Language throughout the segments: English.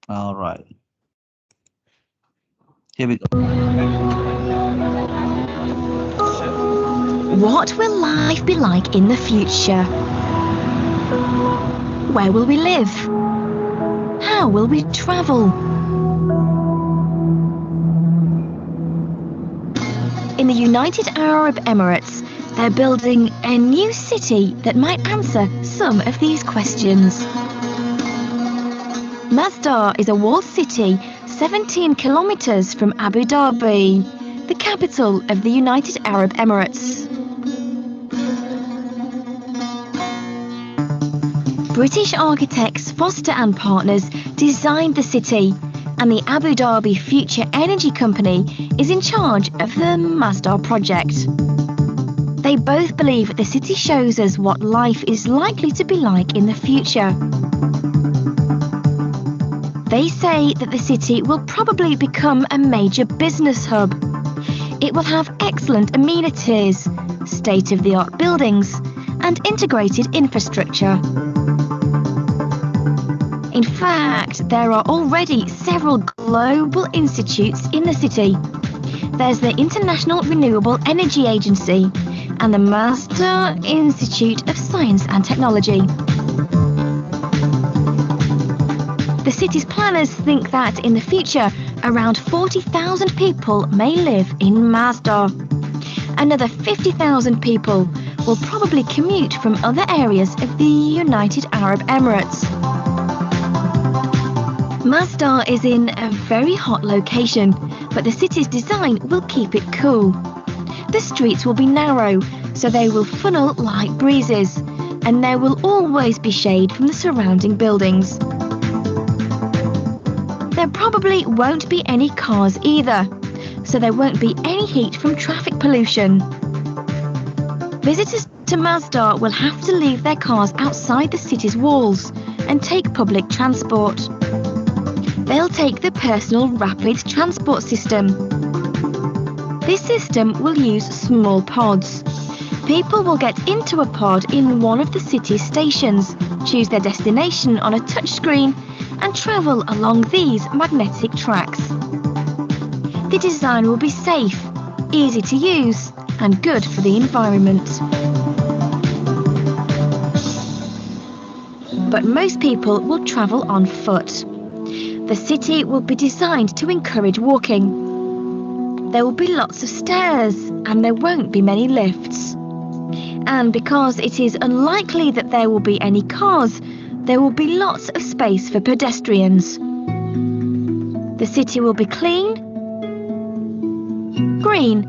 All right, here we go. What will life be like in the future? Where will we live? How will we travel? In the United Arab Emirates, they're building a new city that might answer some of these questions. Masdar is a walled city 17 kilometers from Abu Dhabi, the capital of the United Arab Emirates. British architects Foster and Partners designed the city, and the Abu Dhabi Future Energy Company is in charge of the Masdar project. They both believe the city shows us what life is likely to be like in the future. They say that the city will probably become a major business hub. It will have excellent amenities, state-of-the-art buildings, and integrated infrastructure. In fact, there are already several global institutes in the city. There's the International Renewable Energy Agency and the Masdar Institute of Science and Technology. The city's planners think that in the future, around 40,000 people may live in Masdar. Another 50,000 people will probably commute from other areas of the United Arab Emirates. Masdar is in a very hot location, but the city's design will keep it cool. The streets will be narrow, so they will funnel light breezes, and there will always be shade from the surrounding buildings. There probably won't be any cars either, so there won't be any heat from traffic pollution. Visitors to Masdar will have to leave their cars outside the city's walls and take public transport. They'll take the personal rapid transport system. This system will use small pods. People will get into a pod in one of the city's stations, choose their destination on a touchscreen, and travel along these magnetic tracks. The design will be safe, easy to use, and good for the environment. But most people will travel on foot. The city will be designed to encourage walking. There will be lots of stairs and there won't be many lifts. And because it is unlikely that there will be any cars, there will be lots of space for pedestrians. The city will be clean, green,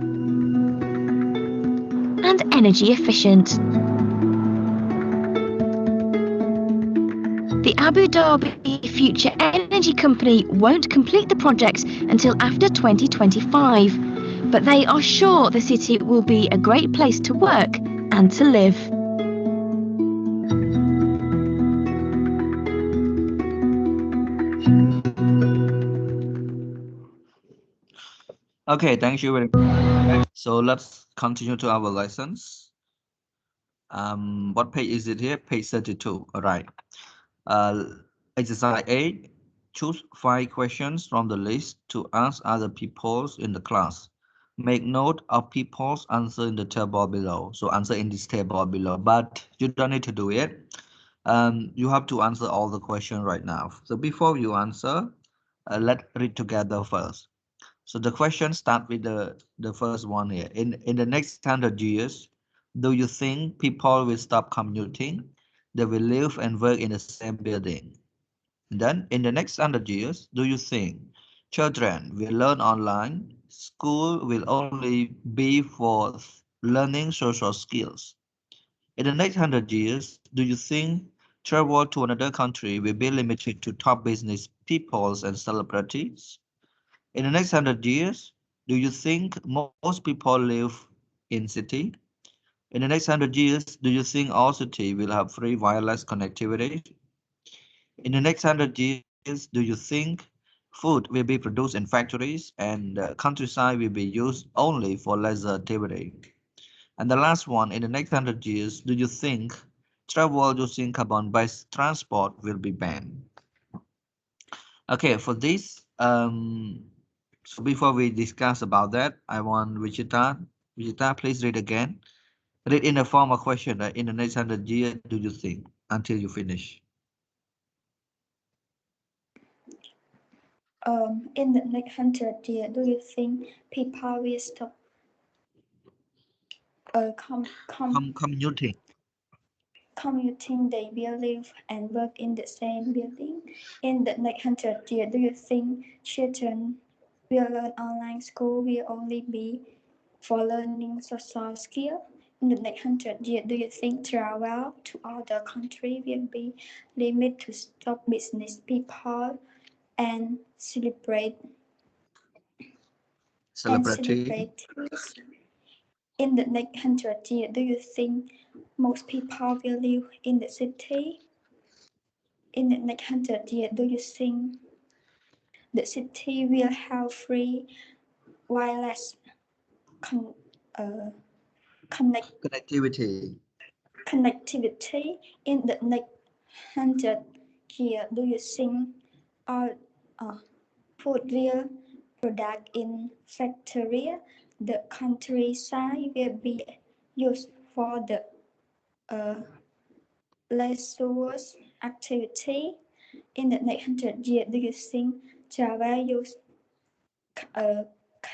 and energy efficient. The Abu Dhabi Future Energy Company won't complete the project until after 2025, but they are sure the city will be a great place to work and to live. Okay, thank you very much. So let's continue to our lessons. What page is it here? Page 32. All right. Exercise 8. Choose 5 questions from the list to ask other people in the class. Make note of people's answer in the table below. So answer in this table below, but you don't need to do it. You have to answer all the questions right now. So before you answer, let's read together first. So the question start with the first one here. In the next 100 years, do you think people will stop commuting? They will live and work in the same building. Then in the next 100 years, do you think children will learn online? School will only be for learning social skills. In the next 100 years, do you think travel to another country will be limited to top business peoples and celebrities? In the next 100 years, do you think most people live in city? In the next 100 years, do you think all cities will have free wireless connectivity? In the next 100 years, do you think food will be produced in factories and the countryside will be used only for leisure activity? And the last one, in the next 100 years, do you think travel using carbon-based transport will be banned? Okay, for this, so before we discuss about that, I want Wichita, please read again. Read in the form of question. In the next 100 years, do you think until you finish? In the next 100 years, do you think people will stop Commuting. commuting? They will live and work in the same building? In the next 100 years, do you think children will learn online? School will only be for learning social skills? In the next 100 years, do you think travel to other countries will be limited to stop business people and celebrate? In the next 100 years, do you think most people will live in the city? In the next 100 years, do you think the city will have free wireless Connectivity. connectivity? In the next 100 years, do you think all food will product in factory? The countryside will be used for the leisure activity. In the next 100 years, do you think travel use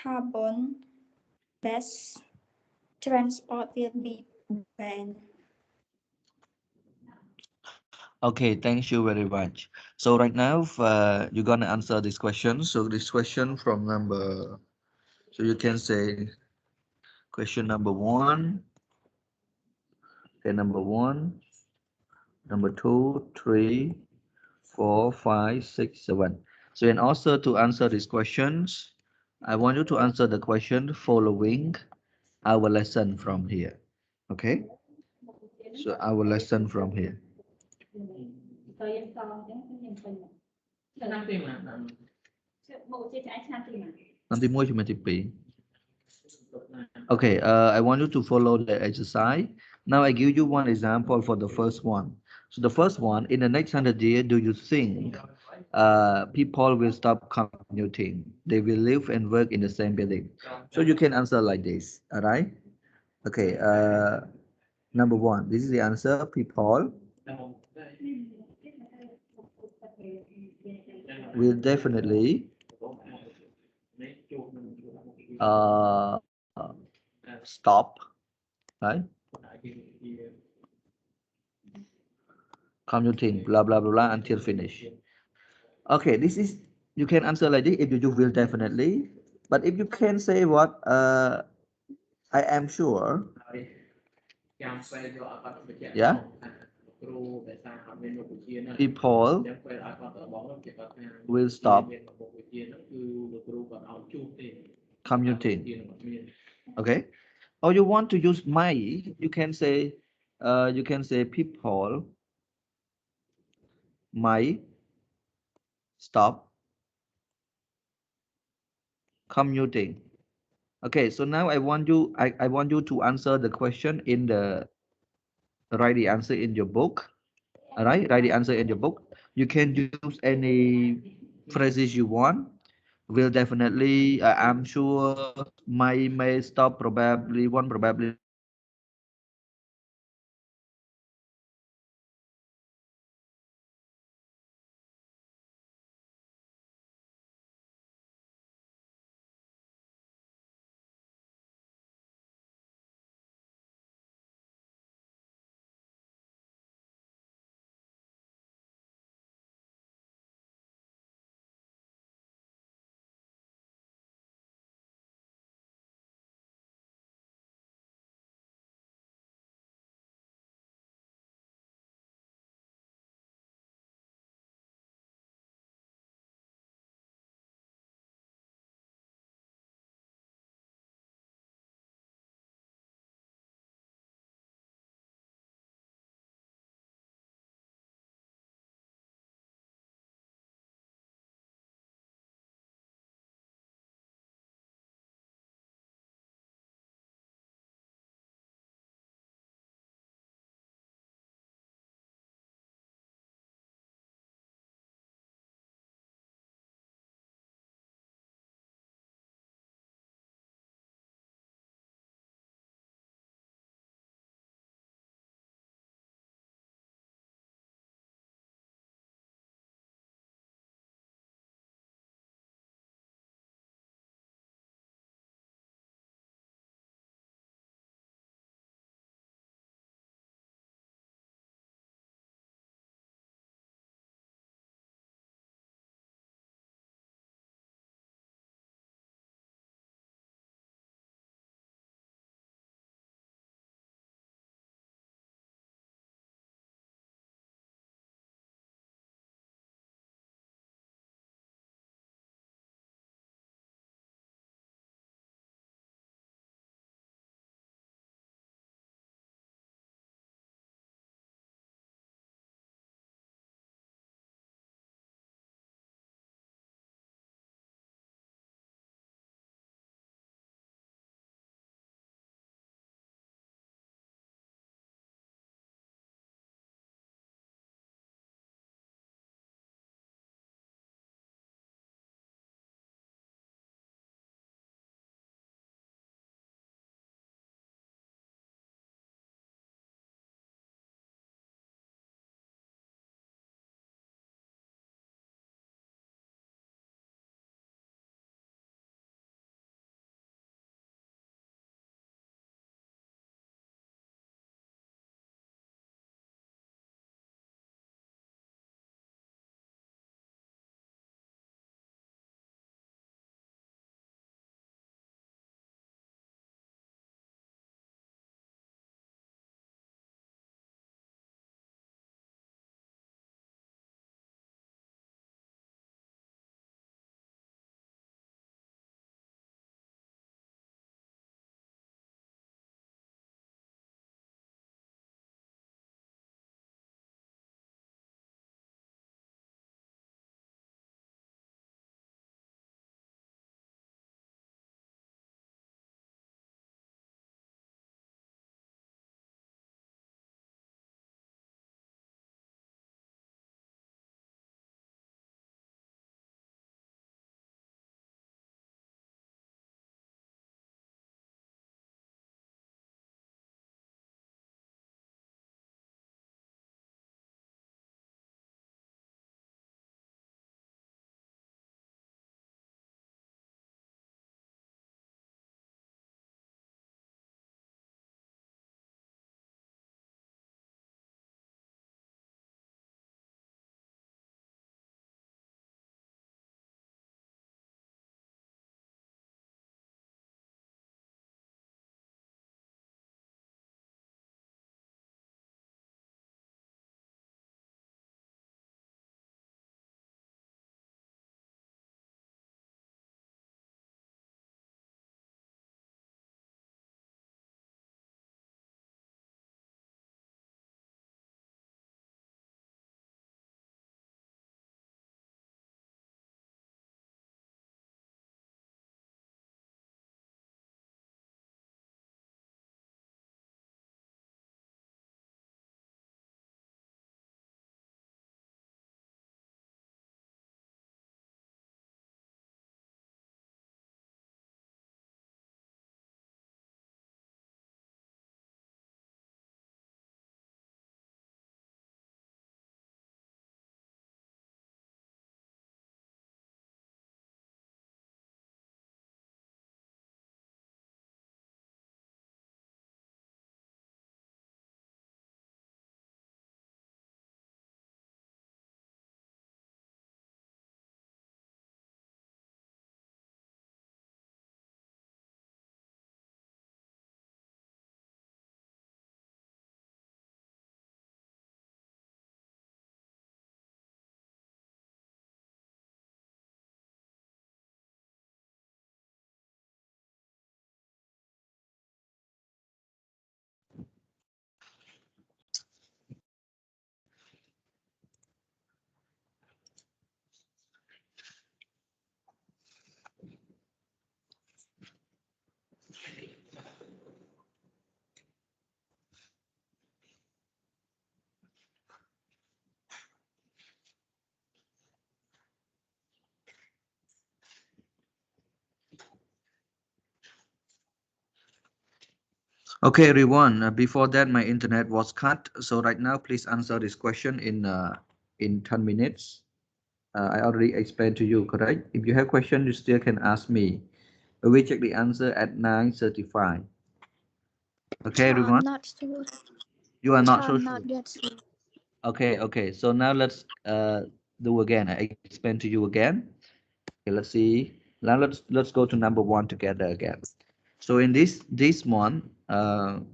carbon-based transport will be banned? Okay, thank you very much. So right now, you're gonna answer this question. So this question from number, so you can say question number one, okay, number one, number two, three, 4, 5, 6, 7. So and also to answer these questions, I want you to answer the question following our lesson from here. Okay? So our lesson from here. Nanti mua cuma tipi. Okay, I want you to follow the exercise. Now I give you one example for the first one. So the first one, in the next 100 years, do you think people will stop commuting? They will live and work in the same building. So you can answer like this, all right? Okay, number one, this is the answer, people will definitely stop, right? Commuting, blah, blah, blah, blah, until finish. Okay, this is, you can answer like this if you will definitely, but if you can say what, I am sure, yeah, people will stop commuting. Okay, or you want to use my, you can say people might stop commuting. Okay, so now I want you to answer the question in the, write the answer in your book. All right, write the answer in your book. You can use any phrases you want. Will definitely, I'm sure, may stop, probably, one, probably Okay, everyone. Before that, my internet was cut. So right now, please answer this question in 10 minutes. I already explained to you, correct? If you have question, you still can ask me. We check the answer at 9:35. Okay, everyone. Not sure. You are not so Not sure. yet sure. Okay, okay. So now let's do again. I explain to you again. Okay, let's see. Now let's go to number one together again. So in this one,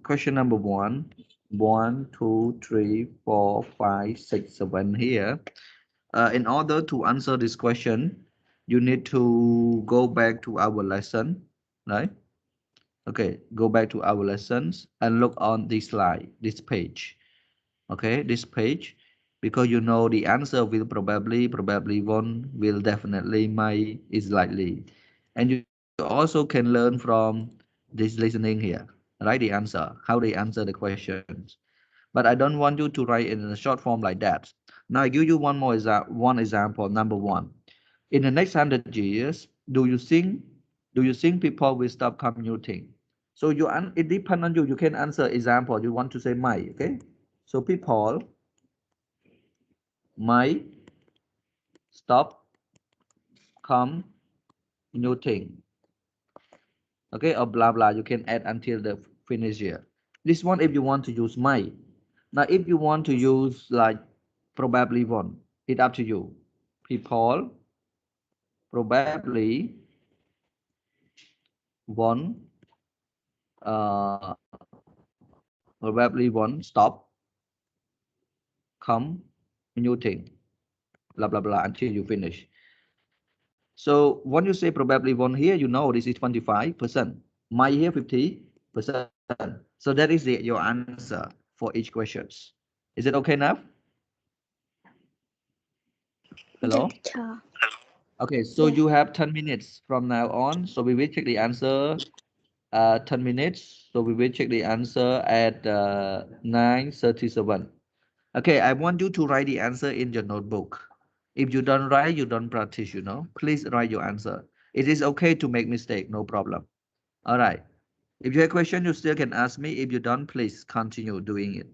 question number one, 1, 2, 3, 4, 5, 6, 7 here. In order to answer this question, you need to go back to our lesson, right? Okay, go back to our lessons and look on this slide, this page. Okay, this page, because you know the answer will probably won't, will definitely, might, is likely. And you also can learn from this listening here, right? The answer, how they answer the questions. But I don't want you to write in a short form like that. Now I give you one example. Number one, in the next 100 years, do you think people will stop commuting? So it depends on you. You can answer example. You want to say might, okay? So people might stop commuting, okay, or blah blah. You can add until the finish here. This one if you want to use might. Now if you want to use like probably won't, it's up to you. People probably won't probably won't stop commuting, blah blah blah, until you finish. So when you say probably won't here, you know this is 25%. Might here 50%. So that is your answer for each questions. Is it okay now? Yes, Hello? teacher. Okay, so Yes. you have 10 minutes from now on. So we will check the answer 10 minutes. So we will check the answer at 9:37. Okay, I want you to write the answer in your notebook. If you don't write, you don't practice, you know. Please write your answer. It is okay to make mistake, no problem. All right. If you have question, you still can ask me. If you don't, please continue doing it.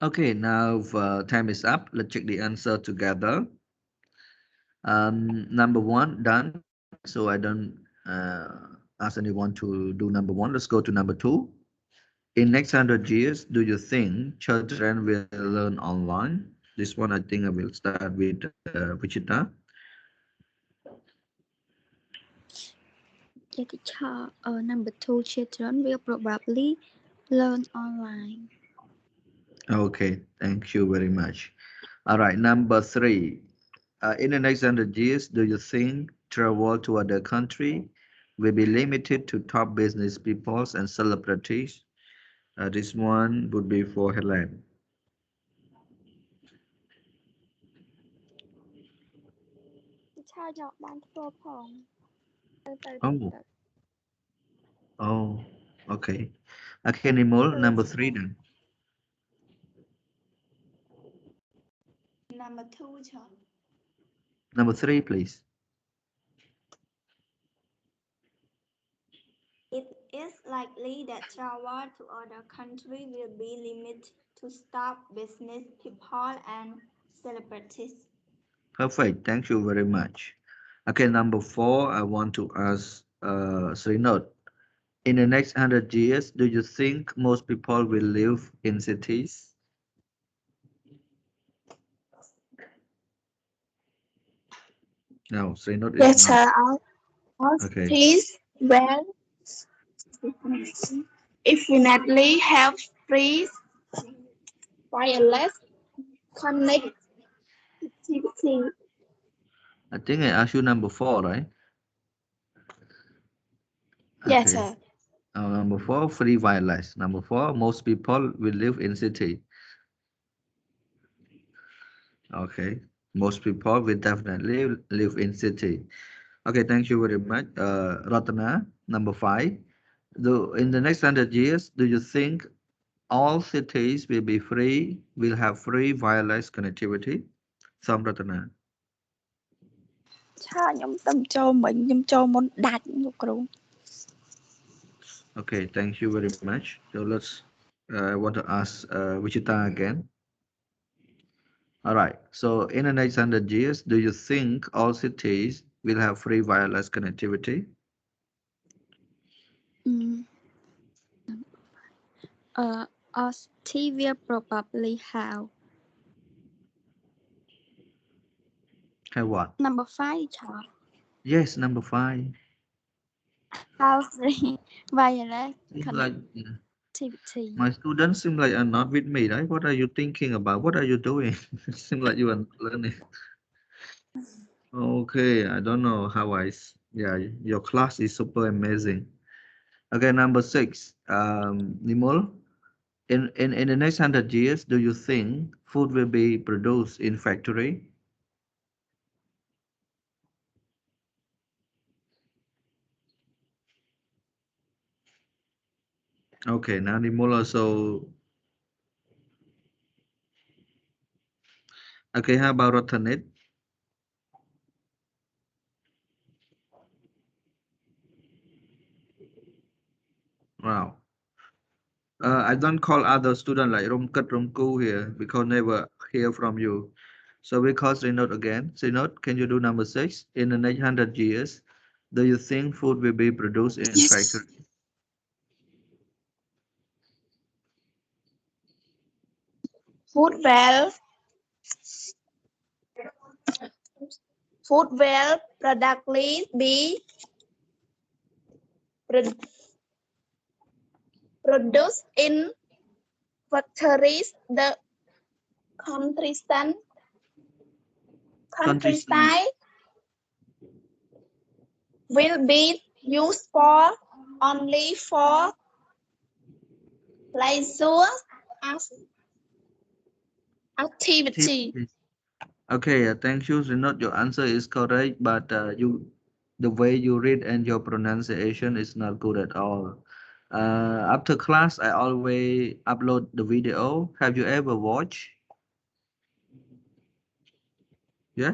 Okay, now time is up. Let's check the answer together. Number one done. So I don't ask anyone to do number one. Let's go to number two. In next 100 years, do you think children will learn online? This one, I think I will start with Wichita. Yeah, teacher. Number two, children will probably learn online. Okay, thank you very much. All right, number three. In the next 100 years, do you think travel to other country will be limited to top business peoples and celebrities? This one would be for Helen. Teacher ចង់បានធ្វើផងទៅ Oh, oh, okay. Okay, Nimol, number three then. Number two, sir. Number three, please. It is likely that travel to other countries will be limited to top business people and celebrities. Perfect. Thank you very much. Okay, number four, I want to ask Srinod. In the next 100 years, do you think most people will live in cities? No, Srinod is Yes, not. sir. All Okay. cities will definitely have free wireless connectivity. I think I asked you number four, right? Yes, Okay. sir. Number four, free wireless. Number four, most people will live in city. Okay. Most people will definitely live in city. Okay, thank you very much. Ratana, number five. In the next 100 years, do you think all cities will have free wireless connectivity? Samratana. ឆាខ្ញុំទៅចូលមិញខ្ញុំចូលមុនដាច់លោកគ្រូ Okay, thank you very much. So let's I want to ask Wichita again. All right. So in the next 100 years, do you think all cities will have free wireless connectivity? Our city will probably have Have what? number 5 ឆា Yes, number five. have free wireless Seems like connectivity. my students seem like are not with me, right? What are you thinking about? What are you doing? Seems like you are learning. Okay, I don't know how yeah, your class is super amazing. Okay, number six. Nimol, in the next 100 years, do you think food will be produced in factory? Okay, now Nimol also. Okay, how about Rotanet? Wow. I don't call other student like Romkat Romku here because never hear from you. So we call Sinod again. Sinod, can you do number six? In the next 100 years, do you think food will be produced in factory? Food will productively be produced in factories. The countryside will be used for only for leisure activity. Okay, thank you, Sinod. Your answer is correct, but the way you read and your pronunciation is not good at all. After class, I always upload the video. Have you ever watched? Yeah?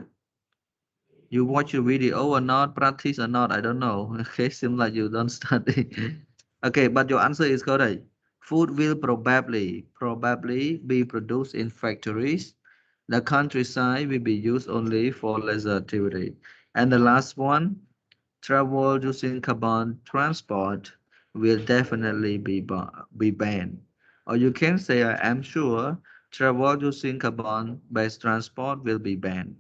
You watch the video or not, practice or not, I don't know. Okay, seems like you don't study. Okay, but your answer is correct. Food will probably be produced in factories. The countryside will be used only for leisure activity. And the last one, travel using carbon transport will definitely be banned. Or you can say, I am sure travel using carbon-based transport will be banned.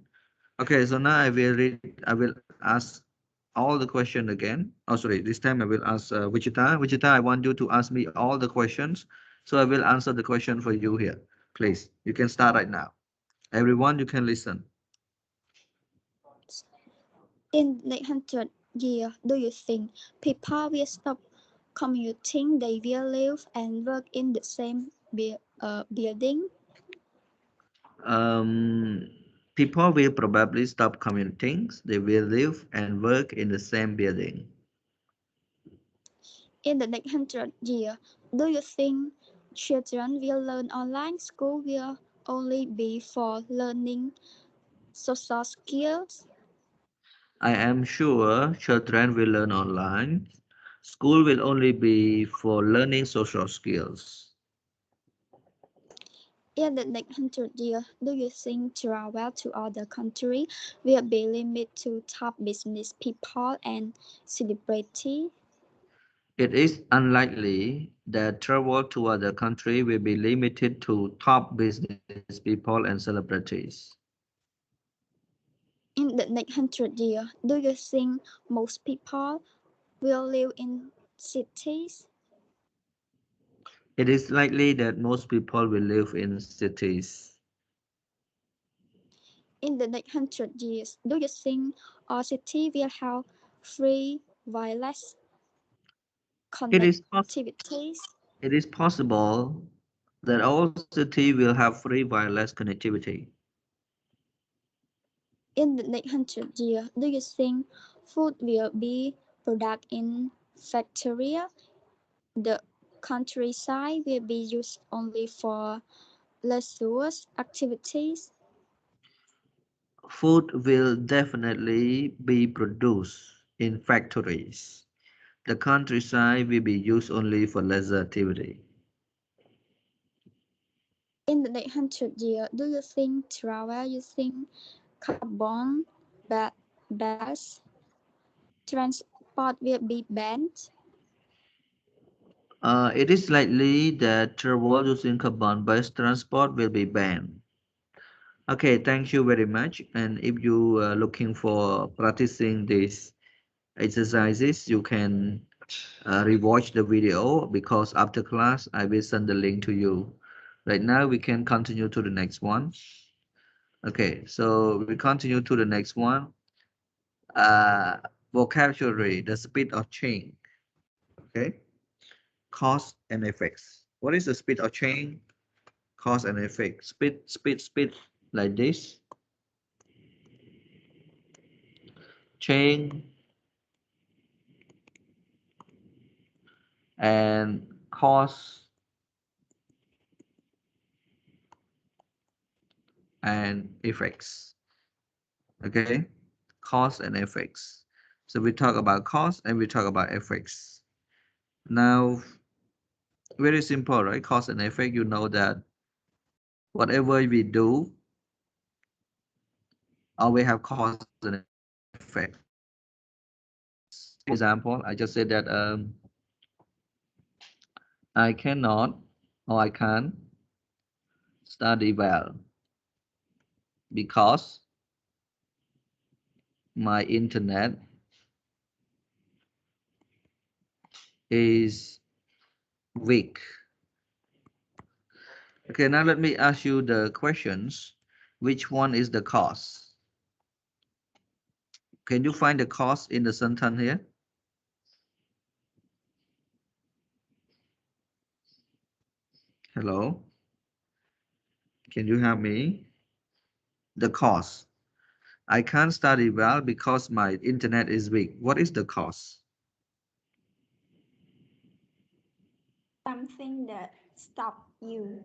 Okay, so now I will ask all the question again. Oh, sorry, this time I will ask Wichita. Wichita, I want you to ask me all the questions. So I will answer the question for you here. Please, you can start right now. Everyone, you can listen. In the 100 years, do you think people will stop commuting? They will live and work in the same building? Um, People will probably stop commuting. They will live and work in the same building. In the next 100 years, do you think children will learn online? School will only be for learning social skills? I am sure children will learn online. School will only be for learning social skills. In the next 100 years, do you think travel to other countries will be limited to top business people and celebrities? It is unlikely that travel to other countries will be limited to top business people and celebrities. In the next 100 years, do you think most people will live in cities? It is likely that most people will live in cities. In the next 100 years, do you think our city will have free wireless It is, connectivities? it is possible that all cities will have free wireless connectivity. In the next 100 years, do you think food will be produced in factories? The countryside will be used only for leisure activities? Food will definitely be produced in factories. The countryside will be used only for leisure activity. In the next 100 years, do you think travel using carbon based transport will be banned? It is likely that travel using carbon-based transport will be banned. Okay, thank you very much. And if you are looking for practicing these exercises, you can rewatch the video because after class, I will send the link to you. Right now, we can continue to the next one. Okay, so we continue to the next one. Uh, Vocabulary, the speed of change. Okay, cause and effects. What is the speed of change? Cause and effect. Speed, like this. Change and cause and effects. Okay, cause and effects. So we talk about cause and we talk about effects. Now, very simple, right? Cause and effect. You know that whatever we do, always have cause and effect. Example, I just said that I cannot or I can't study well because my internet is weak. Okay, now let me ask you the questions. Which one is the cause? Can you find the cause in the sentence here? Hello? Can you help me? The cause. I can't study well because my internet is weak. What is the cause? Something that stop you.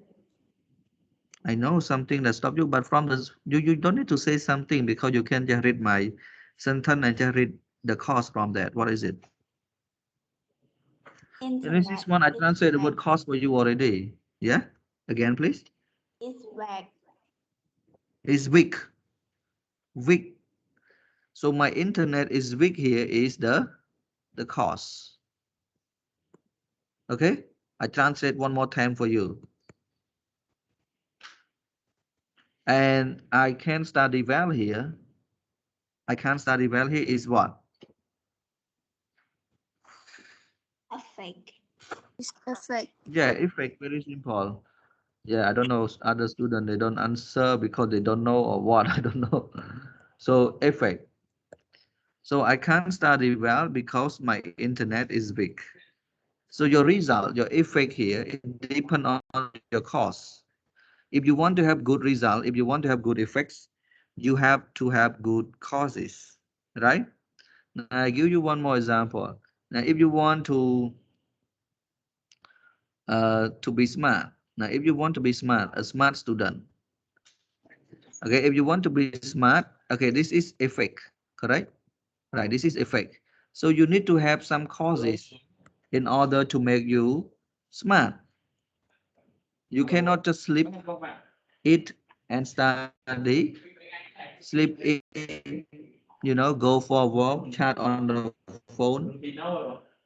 I know something that stopped you, but from this, you don't need to say something because you can just read my sentence and just read the cause from that. What is it? And this one, I translate the word cost for you already. Yeah? Again, please. It's weak. It's weak. Weak. So my internet is weak here is the cost. Okay? I translate one more time for you. And I can study well here. I can't study well here is what? Effect. It's effect. Yeah, effect, very simple. Yeah, I don't know, other students, they don't answer because they don't know or what, I don't know. So effect. So I can't study well because my internet is weak. So your result, your effect here, it depends on your course. If you want to have good result, if you want to have good effects, you have to have good causes, right? Now I give you one more example. Now, if you want to be smart, now if you want to be smart, a smart student, okay, if you want to be smart, okay, this is effect, correct? Right, this is effect. So you need to have some causes in order to make you smart. You cannot just sleep, eat, and study, sleep, eat, go for a walk, chat on the phone,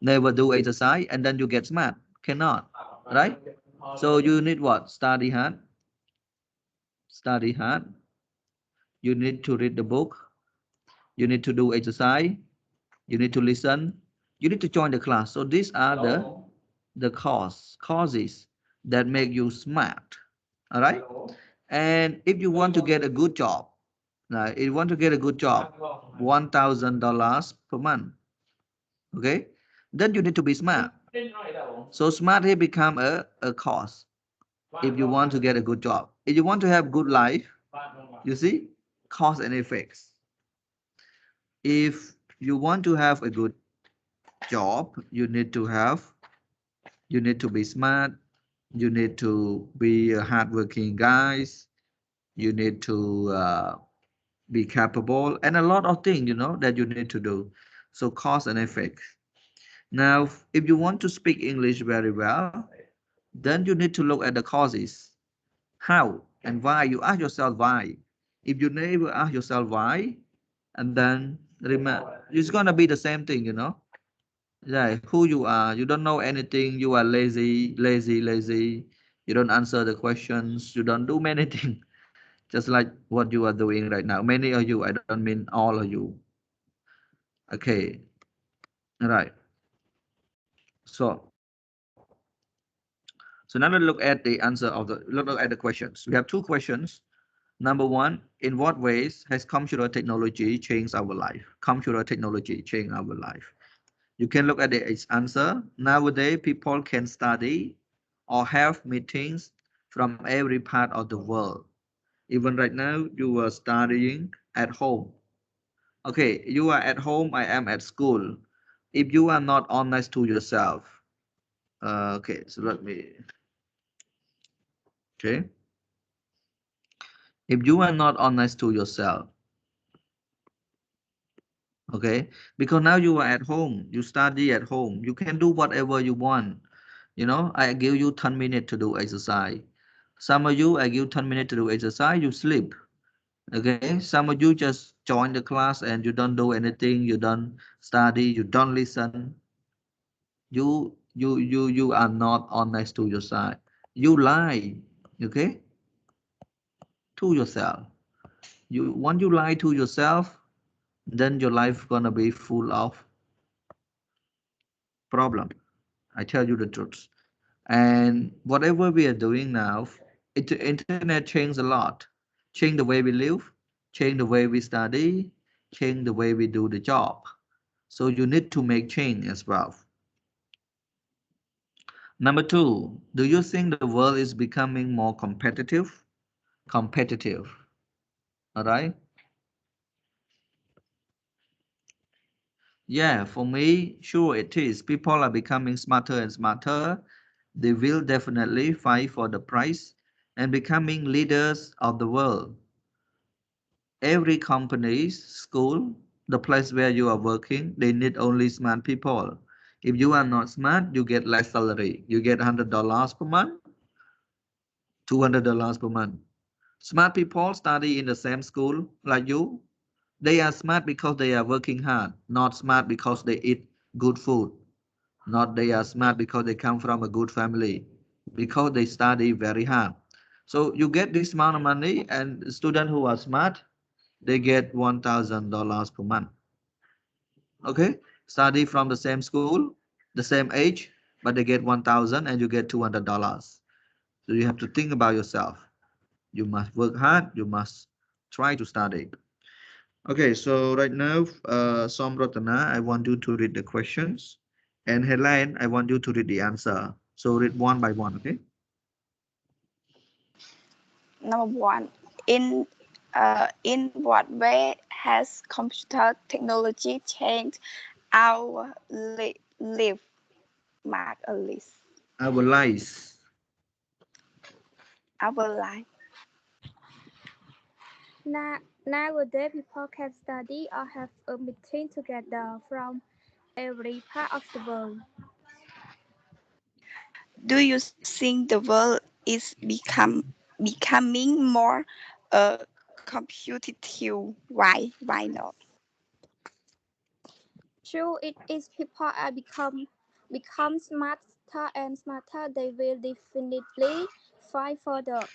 never do exercise, and then you get smart. Cannot, right? So you need what? Study hard, study hard. You need to read the book. You need to do exercise. You need to listen. You need to join the class. So these are the causes that make you smart. All right. And if you want to get a good job, now if you want to get a good job, $1,000 per month. Okay, then you need to be smart. So smart here become a cause. If you want to get a good job, if you want to have good life, you see, cause and effects. If you want to have a good job, you need to be smart, you need to be a hardworking guys, you need to be capable, and a lot of things that you need to do. So cause and effect. Now if you want to speak English very well, then you need to look at the causes, how and why. You ask yourself why. If you never ask yourself why, and then remember, it's gonna be the same thing. Yeah, who you are, you don't know anything, you are lazy, you don't answer the questions, you don't do many things, just like what you are doing right now. Many of you, I don't mean all of you. Okay, right. So now let's look at the answer of look at the questions. We have two questions. Number one, in what ways has computer technology changed our life? Computer technology changed our life. You can look at the answer. Nowadays, people can study or have meetings from every part of the world. Even right now, you are studying at home. Okay, you are at home, I am at school. If you are not honest to yourself, okay, so okay. If you are not honest to yourself, okay, because now you are at home, you study at home, you can do whatever you want. I give you 10 minutes to do exercise. Some of you, I give 10 minutes to do exercise, you sleep. Okay, some of you just join the class and you don't do anything, you don't study, you don't listen. You are not honest to yourself. You lie, okay, to yourself. Once you lie to yourself, then your life gonna be full of problem. I tell you the truth. And whatever we are doing now, internet changed a lot. Change the way we live, change the way we study, change the way we do the job. So you need to make change as well. Number two, do you think the world is becoming more competitive? Competitive, all right? Yeah, for me, sure it is. People are becoming smarter and smarter. They will definitely fight for the prize and becoming leaders of the world. Every company, school, the place where you are working, they need only smart people. If you are not smart, you get less salary. You get $100 per month, $200 per month. Smart people study in the same school like you. They are smart because they are working hard, not smart because they eat good food. Not they are smart because they come from a good family, because they study very hard. So you get this amount of money, and students who are smart, they get $1,000 per month. Okay, study from the same school, the same age, but they get 1,000 and you get $200. So you have to think about yourself. You must work hard. You must try to study. Okay, so right now, Somratana, I want you to read the questions, and Helen, I want you to read the answer. So read one by one, okay? Number one, in what way has computer technology changed our life? Mark a list. Our lives. Our life. Nowadays, people can study or have a meeting together from every part of the world. Do you think the world is becoming more competitive? Why? Why not? True, it is people are become smarter and smarter. They will definitely fight for the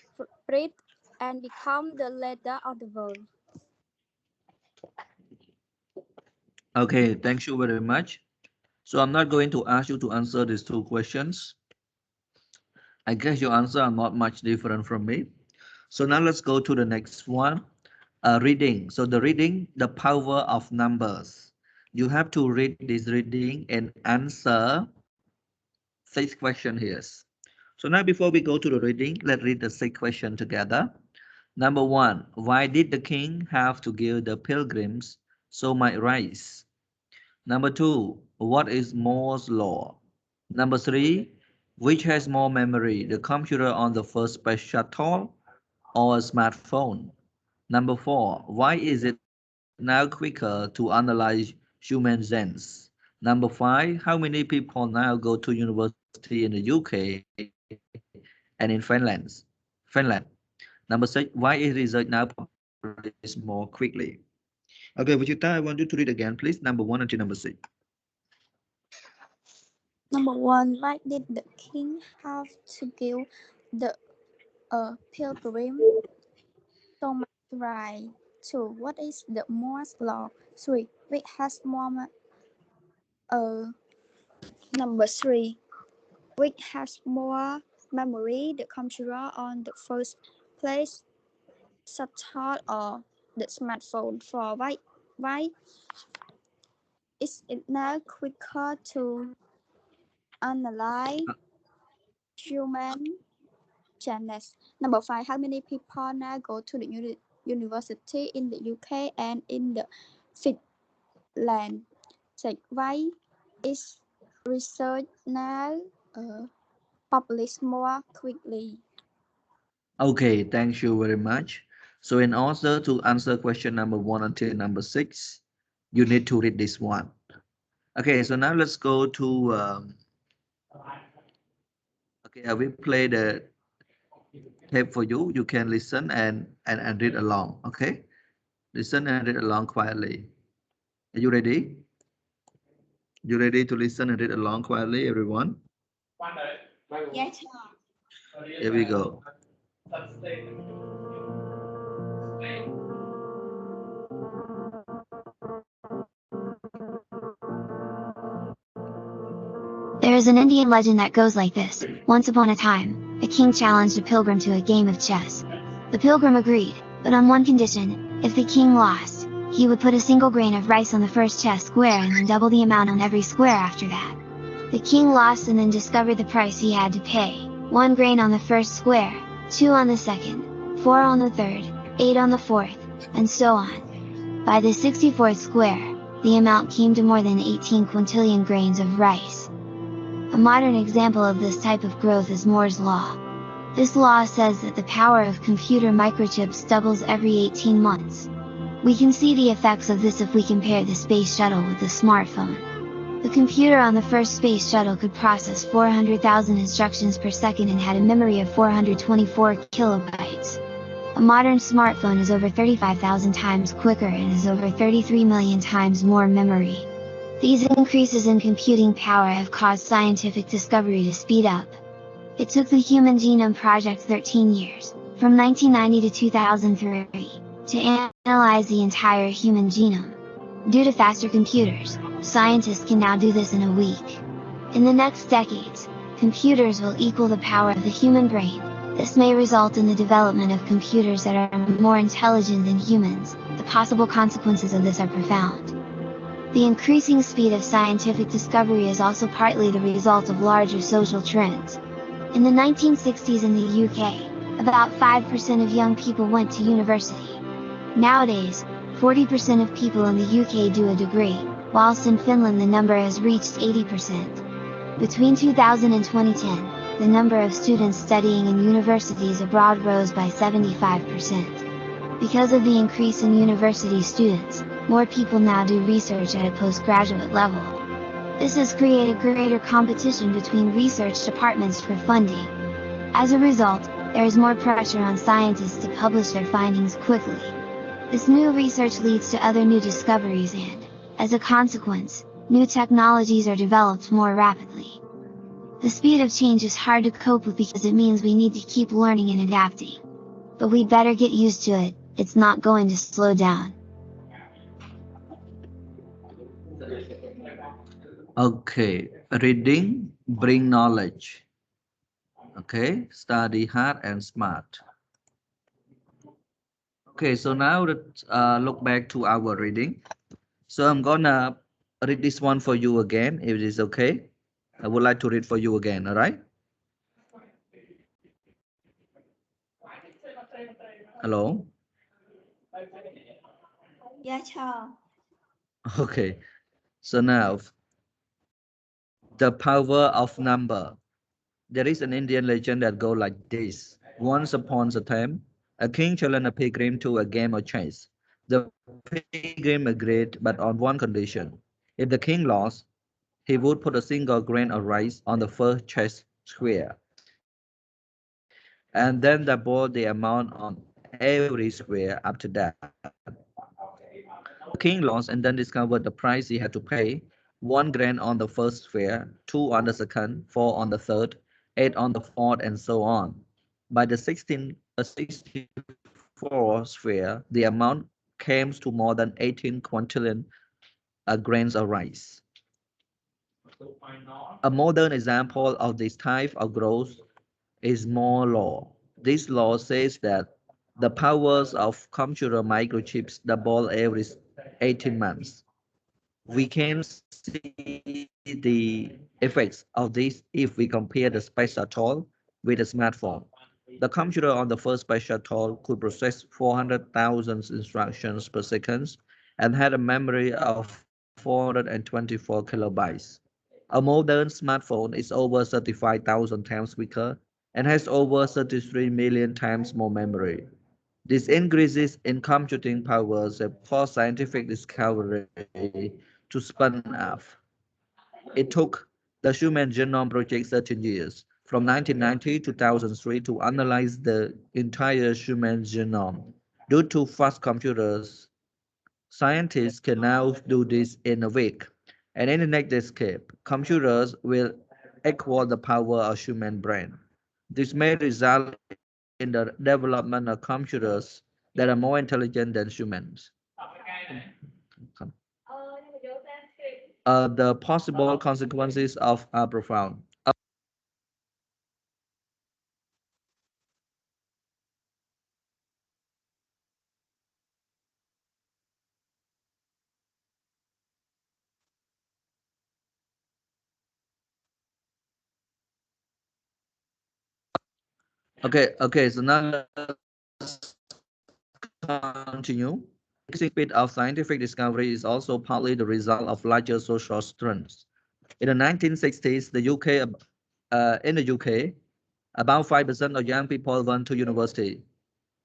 bread and become the leader of the world. Okay, thank you very much. So I'm not going to ask you to answer these two questions. I guess your answer are not much different from me. So now let's go to the next one. Reading. So the reading, the power of numbers. You have to read this reading and answer 6 questions here. So now before we go to the reading, let's read the 6 questions together. Number 1, why did the king have to give the pilgrims so much rice? Number 2, what is Moore's law? Number 3, which has more memory, the computer on the first space shuttle or a smartphone? Number 4, why is it now quicker to analyze human genes? Number 5, how many people now go to university in the UK and in Finland? Number 6, why is research now published more quickly? Okay, Vijita, I want you to read again, please. Number 1 until number 6. Number one, why did the king have to give the pilgrim so much rice? 2, what is the Moore's law? 3, which has more number 3, which has more memory, the computer on the first place, shuttle or the smartphone? 4, why is it now quicker to analyze human genetics? Number 5, how many people now go to the university in the UK and in the Finland? 6, why is research now published more quickly? Okay, thank you very much. So in order to answer question number 1 until number 6, you need to read this one. Okay, so now let's go to okay, I will play the tape for you. You can listen and read along. Okay, listen and read along quietly. Are you ready? You ready to listen and read along quietly, everyone? Yes. Here we go. There is an Indian legend that goes like this. Once upon a time, a king challenged a pilgrim to a game of chess. The pilgrim agreed, but on one condition: if the king lost, he would put a single grain of rice on the first chess square and then double the amount on every square after that. The king lost and then discovered the price he had to pay: 1 grain on the first square, 2 on the second, 4 on the third, 8 on the fourth, and so on. By the 64th square, the amount came to more than 18 quintillion grains of rice. A modern example of this type of growth is Moore's law. This law says that the power of computer microchips doubles every 18 months. We can see the effects of this if we compare the space shuttle with the smartphone. The computer on the first space shuttle could process 400,000 instructions per second and had a memory of 424 kilobytes. A modern smartphone is over 35,000 times quicker and has over 33 million times more memory. These increases in computing power have caused scientific discovery to speed up. It took the Human Genome Project 13 years, from 1990 to 2003, to analyze the entire human genome. Due to faster computers, scientists can now do this in a week. In the next decades, computers will equal the power of the human brain. This may result in the development of computers that are more intelligent than humans. The possible consequences of this are profound. The increasing speed of scientific discovery is also partly the result of larger social trends. In the 1960s in the UK, about 5% of young people went to university. Nowadays, 40% of people in the UK do a degree, whilst in Finland the number has reached 80%. Between 2000 and 2010, the number of students studying in universities abroad rose by 75%. Because of the increase in university students, more people now do research at a postgraduate level. This has created greater competition between research departments for funding. As a result, there is more pressure on scientists to publish their findings quickly. This new research leads to other new discoveries and, as a consequence, new technologies are developed more rapidly. The speed of change is hard to cope with because it means we need to keep learning and adapting. But we'd better get used to it, it's not going to slow down. Okay, reading bring knowledge. Okay, study hard and smart. Okay, so now let's look back to our reading. So I'm gonna read this one for you again, if it is okay. I would like to read for you again, all right? Hello? Yeah, sure. Okay, so now, the power of number. There is an Indian legend that goes like this. Once upon a time, a king challenged a pilgrim to a game of chess. The pilgrim agreed, but on one condition. If the king lost, he would put a single grain of rice on the first chess square, and then double the amount on every square after that. The king lost and then discovered the price he had to pay: 1 grain on the first square, 2 on the second, 4 on the third, 8 on the fourth, and so on. By the 64th sphere, the amount came to more than 18 quintillion grains of rice. A modern example of this type of growth is Moore's law. This law says that the powers of computer microchips double every 18 months. We can see the effects of this if we compare the space shuttle with a smartphone. The computer on the first space shuttle could process 400,000 instructions per second and had a memory of 424 kilobytes. A modern smartphone is over 35,000 times quicker and has over 33 million times more memory. These increases in computing powers have caused scientific discovery to spin off. It took the Human Genome Project 13 years, from 1990 to 2003, to analyze the entire human genome. Due to fast computers, scientists can now do this in a week. And in the next decade, computers will equal the power of human brain. This may result in the development of computers that are more intelligent than humans. The possible consequences of are profound. Okay, so now let's continue. The speed of scientific discovery is also partly the result of larger social trends. In the 1960s, in the UK, about 5% of young people went to university.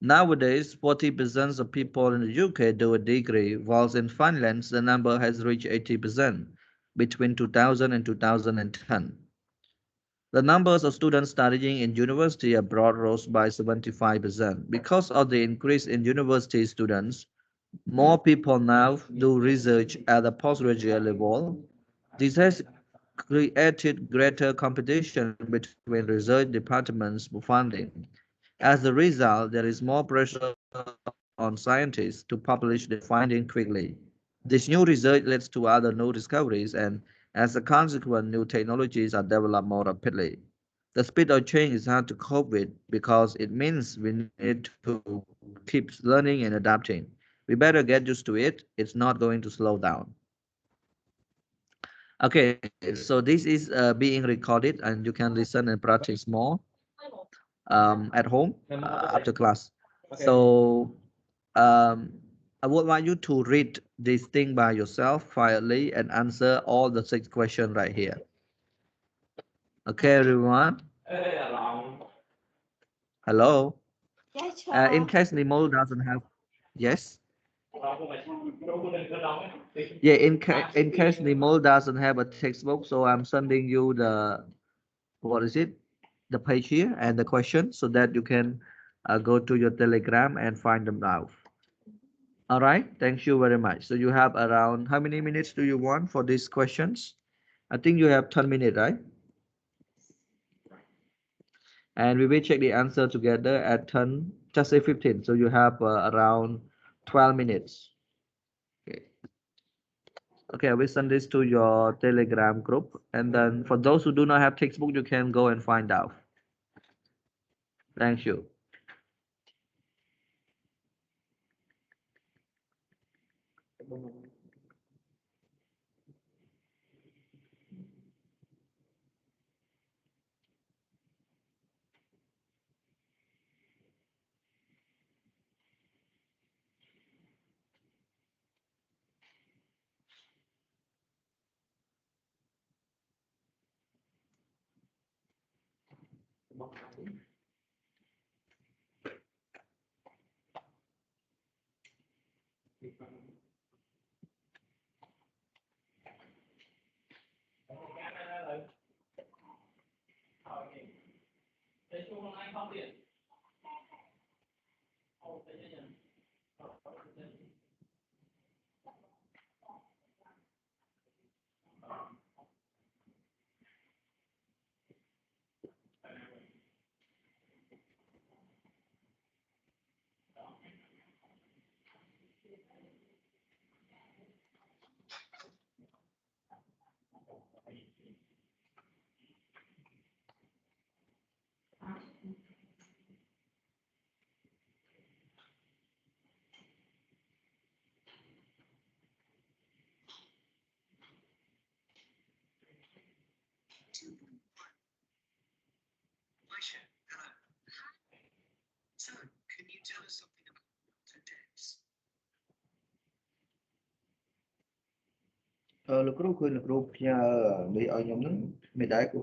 Nowadays, 40% of people in the UK do a degree, whilst in Finland, the number has reached 80%. between 2000 and 2010. The numbers of students studying in university abroad rose by 75%. Because of the increase in university students, more people now do research at the postgraduate level. This has created greater competition between research departments for funding. As a result, there is more pressure on scientists to publish their findings quickly. This new research leads to other new discoveries, and as a consequence, new technologies are developed more rapidly. The speed of change is hard to cope with because it means we need to keep learning and adapting. We better get used to it. It's not going to slow down. Okay, so this is being recorded and you can listen and practice more at home after class. So um, I would like you to read this thing by yourself quietly and answer all the 6 questions right here. Okay, everyone. Hello. In case Nemo doesn't have, yes. Yeah, in case Nemo doesn't have a textbook, so I'm sending you the what is it, the page here and the question so that you can go to your Telegram and find them out. All right, thank you very much. So you have around how many minutes do you want for these questions? I think you have 10 minutes, right? And we will check the answer together at 10, just say 15. So you have around 12 minutes. Okay. Okay, I will send this to your Telegram group. And then for those who do not have textbook, you can go and find out. Thank you.លោកគ្រូឃើញលោកគ្រូផ្ញើនេះឲ្យខ្ញុំហ្នឹងមិនដែរគ្រូ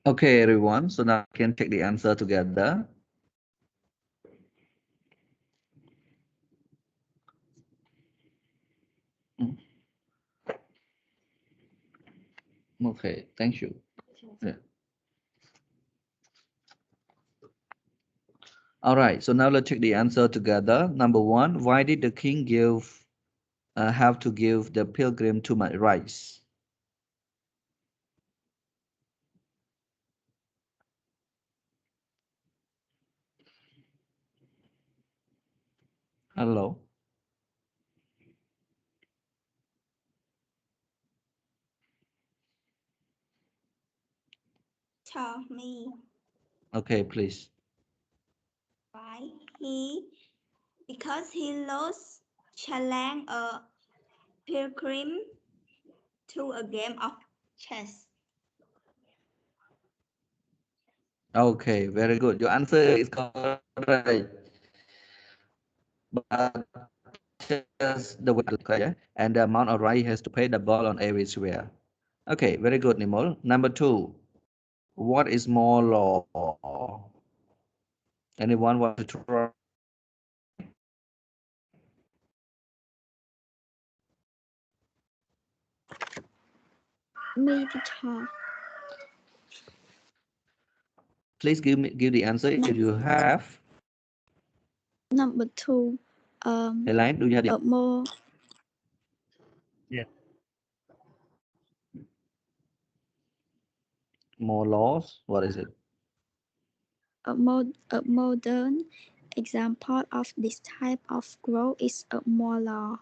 Okay, everyone. So now we can check the answer together. Okay, thank you. Yeah. All right, so now let's check the answer together. Number one, why did the king have to give the pilgrim too much rice? Hello. Tell me Okay, please. why because he lost challenge a pilgrim to a game of chess. Okay, very good. Your answer is correct. But just the way okay, and the amount of rice he has to pay the ball on every square. Okay, very good, Nimol. Number two, what is more law? Anyone want to try? Me, teacher. Please give the answer if you have. Number two, Elaine, do you have the more more laws? What is it? a modern example of this type of growth is a molar.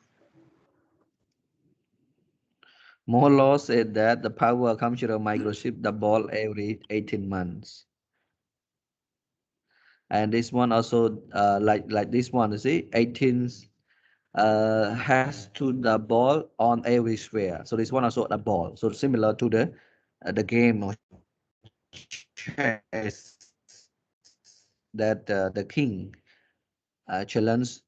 More law said that the power computer microchip the ball every 18 months. And this one also like this one, you see, 18 has to the ball on every square. So this one also a ball. So similar to the game of chess that the king challenged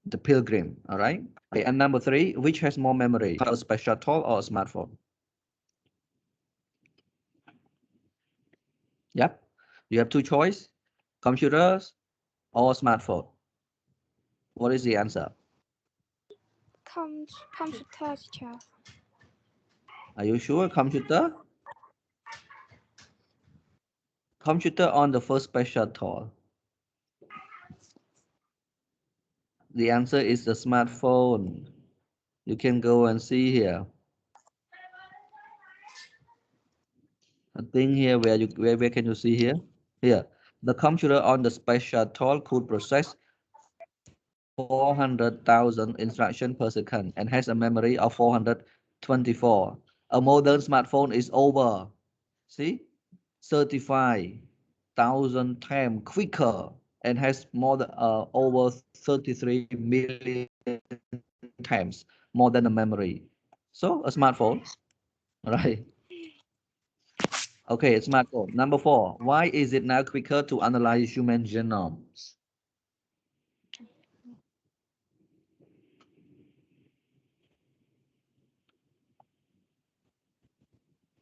the pilgrim. All right. Okay, and number three, which has more memory, a special tool or a smartphone? Yep. You have two choice, computers or smartphone. What is the answer? Computer, teacher. Are you sure? Computer? Computer on the first special tool. The answer is the smartphone. You can go and see here. A thing here where can you see here? Here. The computer on the special tool could process 400,000 instructions per second and has a memory of 424. A modern smartphone is over, see, 35,000 times quicker and has more than over 33 million times more than a memory. So a smartphone, right? Okay, smartphone. Number four, why is it now quicker to analyze human genomes?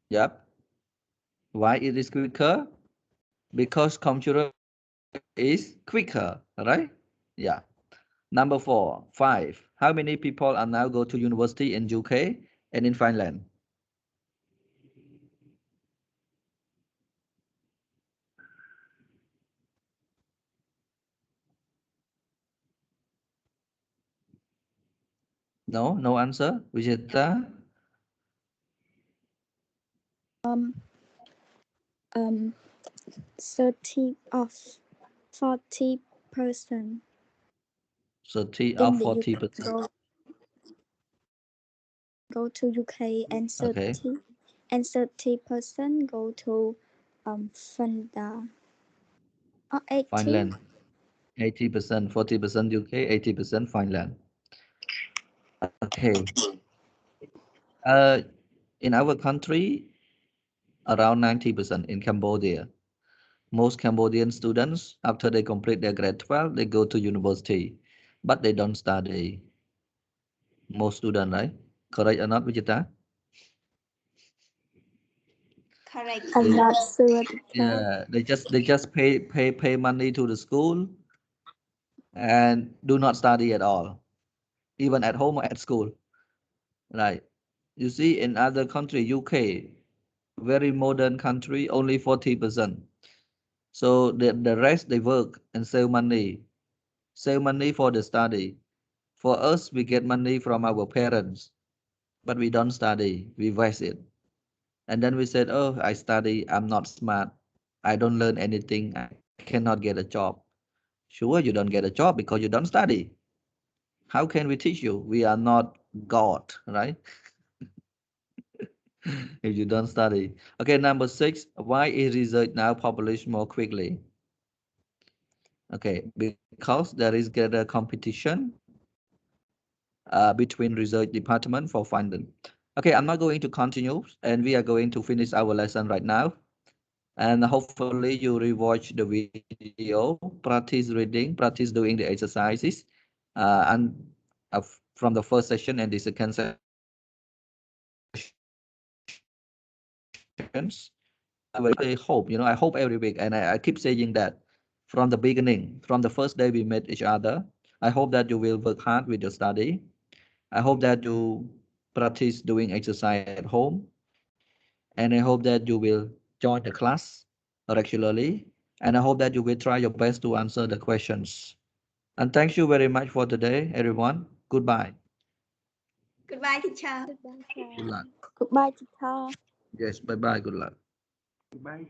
Yep. Why it is quicker? Because computer is quicker, right? Yeah. Number four, five. How many people are now go to university in UK and in Finland? No, no answer. Vijeta? Um, 30 of 40% 30 or in the UK 40%. go to UK and Okay. 30% go to Finland. 80. Finland. 80%, 40% UK, 80% Finland. Okay. In our country, around 90% in Cambodia. Most Cambodian students, after they complete their grade 12, they go to university, but they don't study. Most students, right? Correct or not, Vijita? Correct. I'm They- not sure. Teacher. Yeah, they just pay money to the school and do not study at all, even at home or at school. Right. You see, in other country, UK, very modern country, only 40%. So the rest they work and save money for the study. For us, we get money from our parents, but we don't study, we waste it. And then we said, oh, I study, I'm not smart, I don't learn anything, I cannot get a job. Sure, you don't get a job because you don't study. How can we teach you? We are not God, right? If you don't study. Okay, number 6, why is research now published more quickly? Okay, because there is greater competition between research department for funding. Okay, I'm not going to continue, and we are going to finish our lesson right now. And hopefully you rewatch the video, practice reading, practice doing the exercises, and from the first session and the second sessions. I hope, I hope every week, and I keep saying that from the beginning, from the first day we met each other. I hope that you will work hard with your study. I hope that you practice doing exercise at home, and I hope that you will join the class regularly, and I hope that you will try your best to answer the questions. And thank you very much for today, everyone. Goodbye. Goodbye, teacher. Goodbye, Good luck. Goodbye, teacher. Yes, bye bye. Good luck. Goodbye.